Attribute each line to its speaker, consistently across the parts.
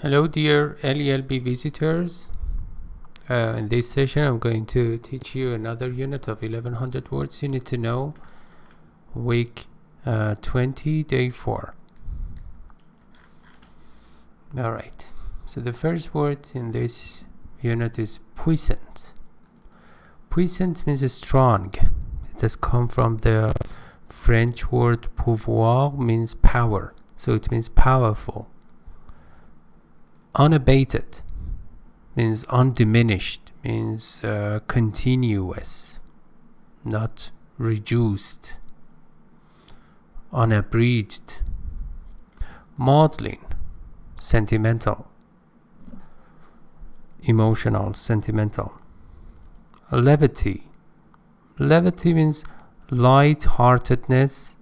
Speaker 1: Hello dear LELB visitors. In this session I'm going to teach you another unit of 1100 words you need to know, week 20, day 4. Alright, so the first word in this unit is puissant. Puissant means strong. It has come from the French word pouvoir, means power, so it means powerful. Unabated means undiminished, means continuous, not reduced. Unabridged. Maudlin, sentimental, emotional, sentimental. Levity. Levity means light-heartedness,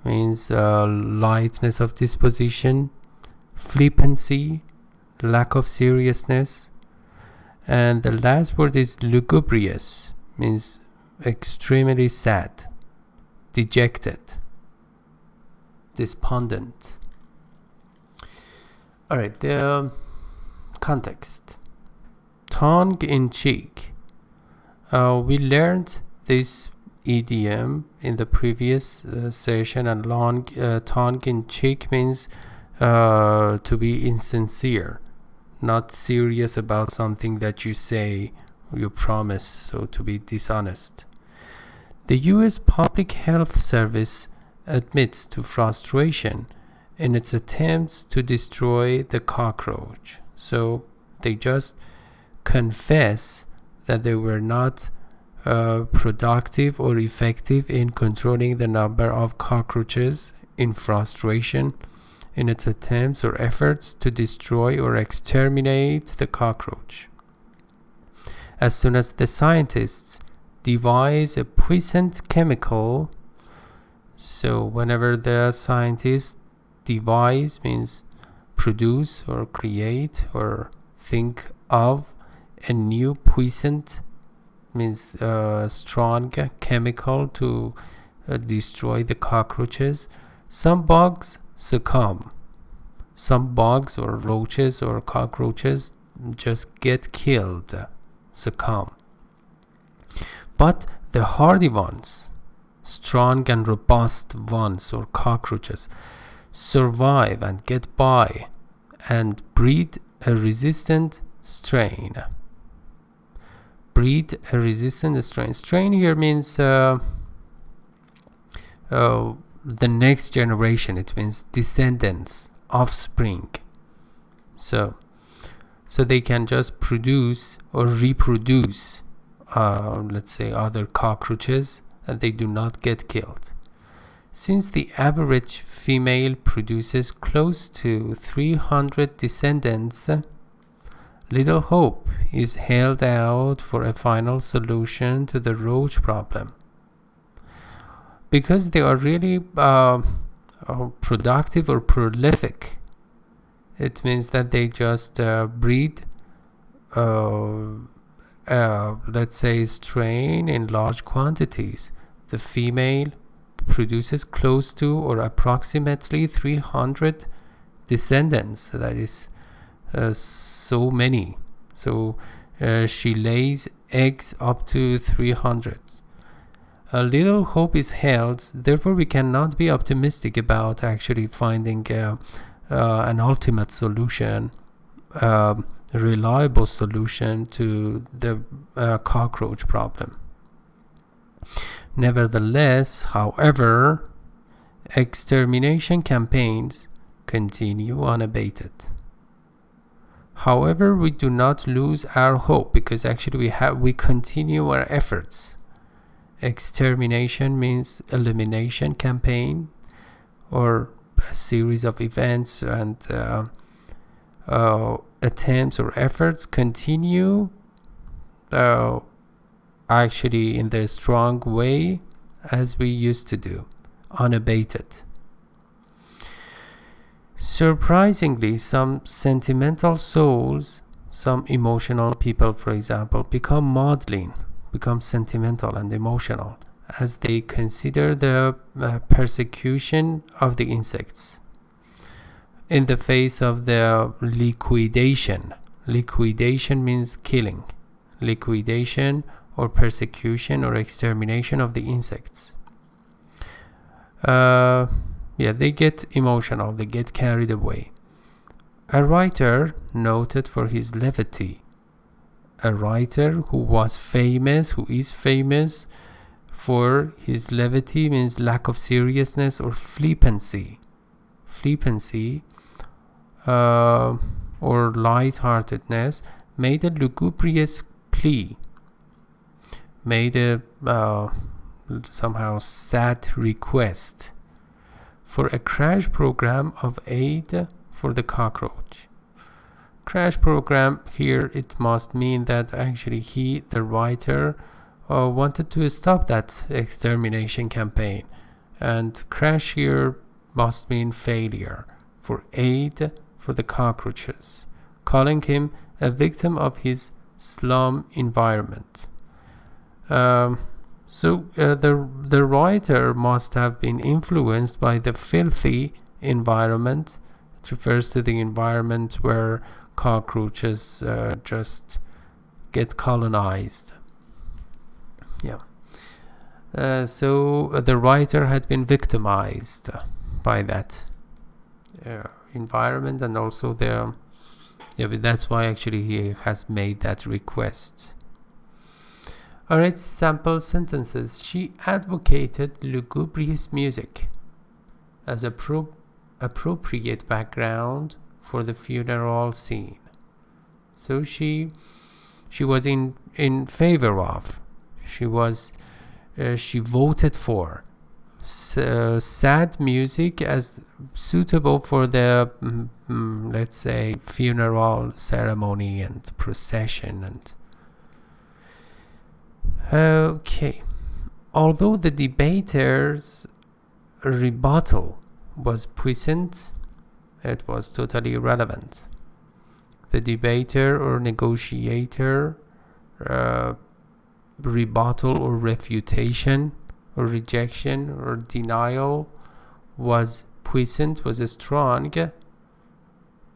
Speaker 1: means lightness of disposition. Flippancy, lack of seriousness. And the last word is lugubrious, means extremely sad, dejected, despondent. Alright, the context. Tongue in cheek. We learned this idiom in the previous session, and tongue in cheek means to be insincere, not serious about something that you say or you promise, so to be dishonest. The US Public Health Service admits to frustration in its attempts to destroy the cockroach. So they just confess that they were not productive or effective in controlling the number of cockroaches, in frustration in its attempts or efforts to destroy or exterminate the cockroach. As soon as the scientists devise a puissant chemical, so whenever the scientists devise means produce or create or think of a new puissant, means strong chemical to destroy the cockroaches, some bugs succumb. Some bugs or roaches or cockroaches just get killed, succumb. But the hardy ones, strong and robust ones or cockroaches, survive and get by and breed a resistant strain. Breed a resistant strain. Strain here means the next generation. It means descendants, offspring. So they can just produce or reproduce let's say other cockroaches, and they do not get killed. Since the average female produces close to 300 descendants, little hope is held out for a final solution to the roach problem. Because they are really productive or prolific, it means that they just breed, let's say, strain in large quantities. The female produces close to or approximately 300 descendants. So that is so many. So she lays eggs up to 300. A little hope is held, therefore we cannot be optimistic about actually finding an ultimate solution, a reliable solution to the cockroach problem. Nevertheless, however, extermination campaigns continue unabated. However, we do not lose our hope, because actually we continue our efforts. Extermination means elimination campaign, or a series of events and attempts or efforts continue actually in the strong way as we used to do, unabated. Surprisingly, some sentimental souls, some emotional people, for example, become maudlin, become sentimental and emotional as they consider the persecution of the insects. in the face of the liquidation. Liquidation means killing. Liquidation or persecution or extermination of the insects. Yeah, they get emotional, they get carried away. A writer noted for his levity. A writer who was famous, who is famous for his levity means lack of seriousness or flippancy. Flippancy or lightheartedness made a lugubrious plea, made a somehow sad request for a crash program of aid for the cockroach. Crash program here, it must mean that actually he, the writer, wanted to stop that extermination campaign, and crash here must mean failure, for aid for the cockroaches, calling him a victim of his slum environment. So the writer must have been influenced by the filthy environment. It refers to the environment where cockroaches just get colonized. Yeah. So the writer had been victimized by that environment, and also but that's why actually he has made that request. Alright, sample sentences. She advocated lugubrious music as appropriate background for the funeral scene. So she was in favor of. She voted for sad music as suitable for the let's say funeral ceremony and procession. And okay, although the debater's rebuttal was puissant, it was totally irrelevant. The debater or negotiator rebuttal or refutation or rejection or denial was puissant, was strong.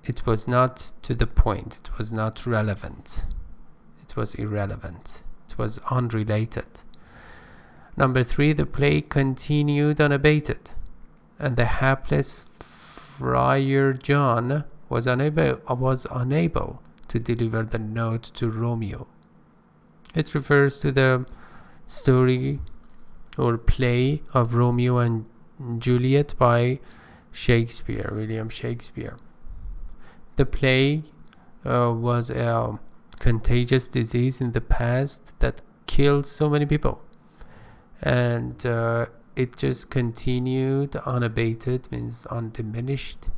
Speaker 1: It was not to the point. It was not relevant. It was irrelevant. It was unrelated. Number 3, the play continued unabated, and the hapless Friar John was unable to deliver the note to Romeo. It refers to the story or play of Romeo and Juliet by Shakespeare, William Shakespeare. The plague was a contagious disease in the past that killed so many people, and it just continued unabated, means undiminished,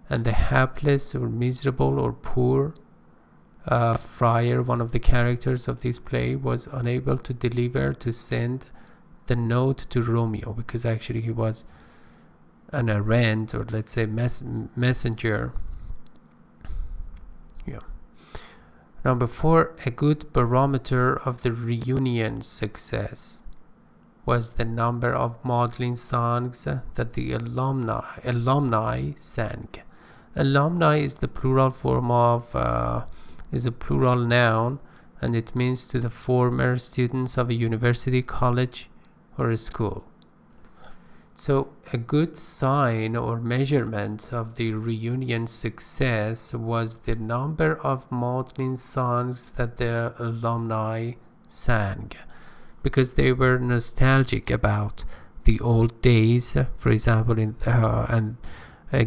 Speaker 1: and the hapless or miserable or poor friar, one of the characters of this play, was unable to send the note to Romeo, because actually he was an errand, or let's say messenger. Yeah. Number 4, a good barometer of the reunion's success was the number of maudlin songs that the alumni sang. Alumni is the plural form of is a plural noun, and it means to the former students of a university, college, or a school. So a good sign or measurement of the reunion success was the number of maudlin songs that the alumni sang, because they were nostalgic about the old days, for example, and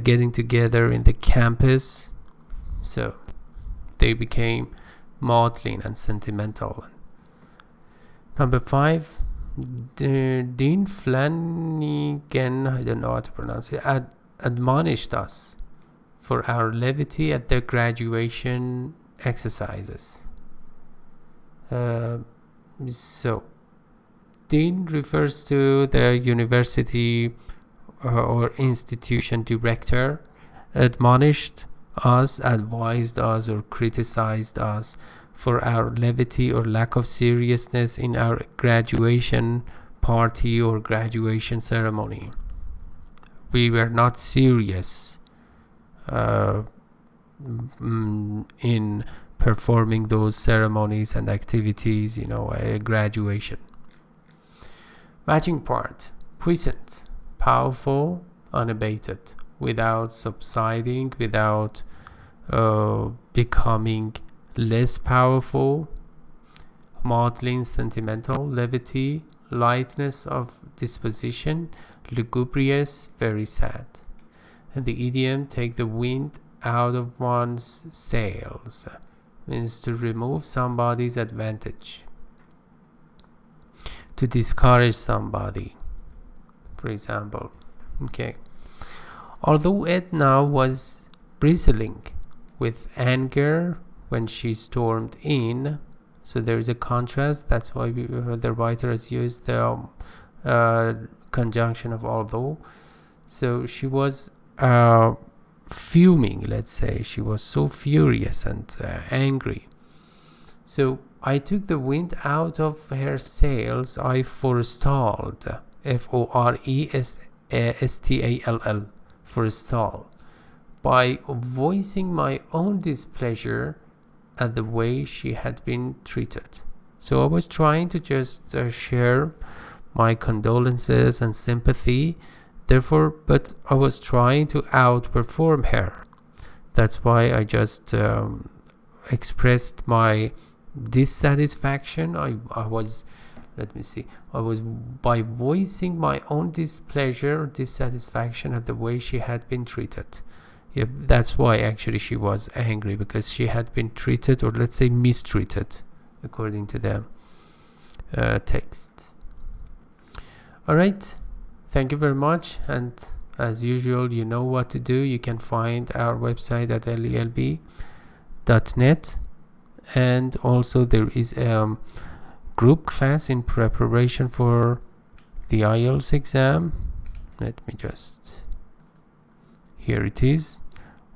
Speaker 1: getting together in the campus. So they became maudlin and sentimental. Number 5, Dean Flanagan, I don't know how to pronounce it, admonished us for our levity at the graduation exercises. So Dean refers to the university or institution director. Admonished us, advised us, or criticized us for our levity or lack of seriousness in our graduation party or graduation ceremony. We were not serious uh, in performing those ceremonies and activities, a graduation. Matching part, puissant, powerful, unabated, without subsiding, without becoming less powerful, maudlin, sentimental, levity, lightness of disposition, lugubrious, very sad. And the idiom, take the wind out of one's sails, means to remove somebody's advantage, to discourage somebody, for example. Okay. Although Edna was bristling with anger when she stormed in, so there is a contrast. That's why the writer has used the conjunction of although. So she was fuming, let's say. She was so furious and angry. So I took the wind out of her sails. I forestalled, Forestall, forestall, by voicing my own displeasure at the way she had been treated. So I was trying to just share my condolences and sympathy, therefore, but I was trying to outperform her. That's why I just expressed my dissatisfaction. I was by voicing my own displeasure or dissatisfaction at the way she had been treated. Yeah, that's why actually she was angry, because she had been treated, or let's say mistreated, according to the text. All right, thank you very much, and as usual, you know what to do. You can find our website at lelb.net, and also there is a group class in preparation for the IELTS exam. Let me just, here it is.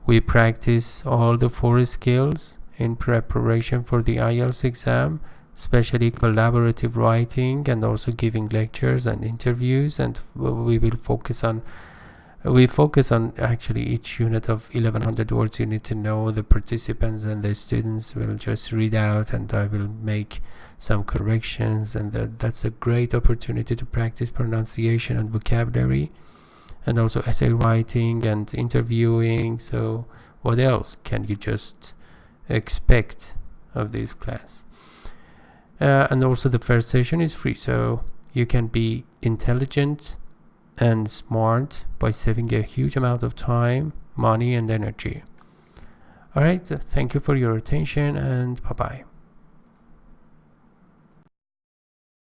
Speaker 1: We practice all the 4 skills in preparation for the IELTS exam, especially collaborative writing and also giving lectures and interviews. And we focus on actually each unit of 1100 words. You need to know the participants, and the students will just read out, and I will make some corrections, and that's a great opportunity to practice pronunciation and vocabulary, and also essay writing and interviewing. So what else can you just expect of this class? And also the first session is free, so you can be intelligent and smart by saving a huge amount of time, money, and energy. All right, thank you for your attention, and bye-bye.